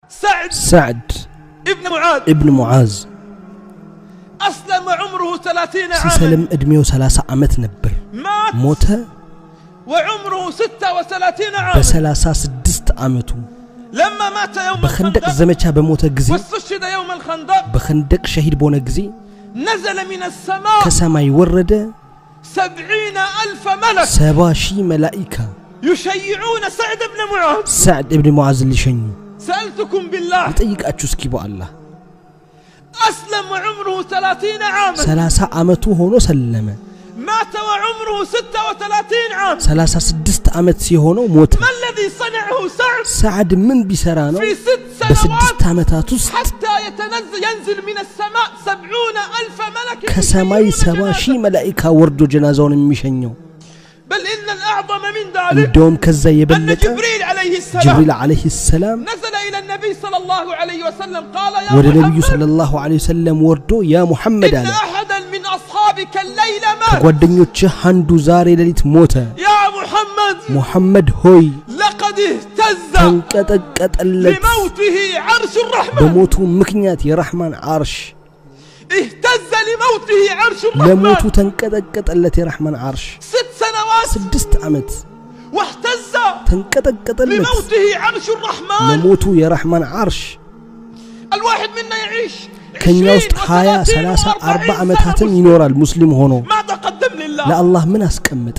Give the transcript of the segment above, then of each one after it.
سعد ابن معاذ أسلم عمره 30 عاما سلم ادميو 30 عمت نبر موت وعمره 36 عاما ب36 عمته لما مات يوم بخندق زمچا بموته غزي واستشهد يوم الخندق بخندق شهيد بونه غزي نزل من السماء كسماي ورد 70,000 ملك 70,000 ملائكه يشيعون سعد ابن معاذ اللي شنو سألتكم بالله يطيقاچو اسكي بو الله أسلم وعمره 30 عاما 30 عمته هونو سلمه مات وعمره 36 عام 36 عمت سيهونو موت ما الذي صنعه سعد من بيسرانو في 6 سنوات عمتات حتى ينزل من السماء 70,000 ملك كسماي 70,000 ملائكه وردو جنازون ميشنيو بل إن الأعظم من ذلك دوم كذا يبلغ جبريل عليه السلام نزل إلى النبي صلى الله عليه وسلم قال يا محمد والنبي صلى الله عليه وسلم وردو يا محمد إن أحدا من أصحابك الليلة مات ጓደኞች አንዱ ዛሬ ሌሊት ሞተ يا محمد ሆይ لقد اهتز ተንቀጠቀጠለት لموته عرش الرحمن በሞቱ ምክንያት የረህማን አርሽ اهتز لموته عرش الرحمن ለሞቱ ተንቀጠቀጠለት የረህማን አርሽ 6 سنوات 6 ዓመት واهتز تنقطقطلت لموته عرش الرحمن لموت يا رحمن عرش الواحد منا يعيش كن يوست 20 30 40 عمتات ينور المسلم هونو ماذا قدم لله لا الله من اسقمط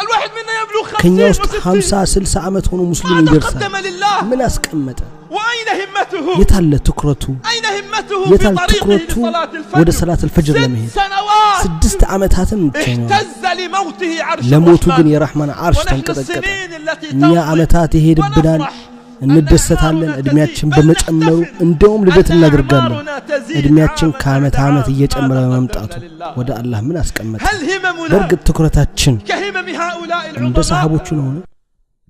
الواحد منا يبلغ 50 كن يوست 50 60 عمت هونو مسلم يدرس قدم لله من اسقمط واين همته يتال تكرته اين همته يتال في طريقه لصلاه الفجر ود صلاه الفجر لمهد 6 سنوات 6 عمتاتن اهتز لموته عرش لموت ግን የረህማን عرش ተንቀጠቀጠ እኛ አመታት ይሄድብናል እንደሰታለን እድሜያችን በመጨመሩ እንደውም ልደት እናደርጋለን እድሜያችን ከአመት አመት እየጨመረ መምጣቱ ወደ አላህ ምን አስቀመጠ በርግጥ ትኩረታችን እንደ ሰሃቦቹ ነው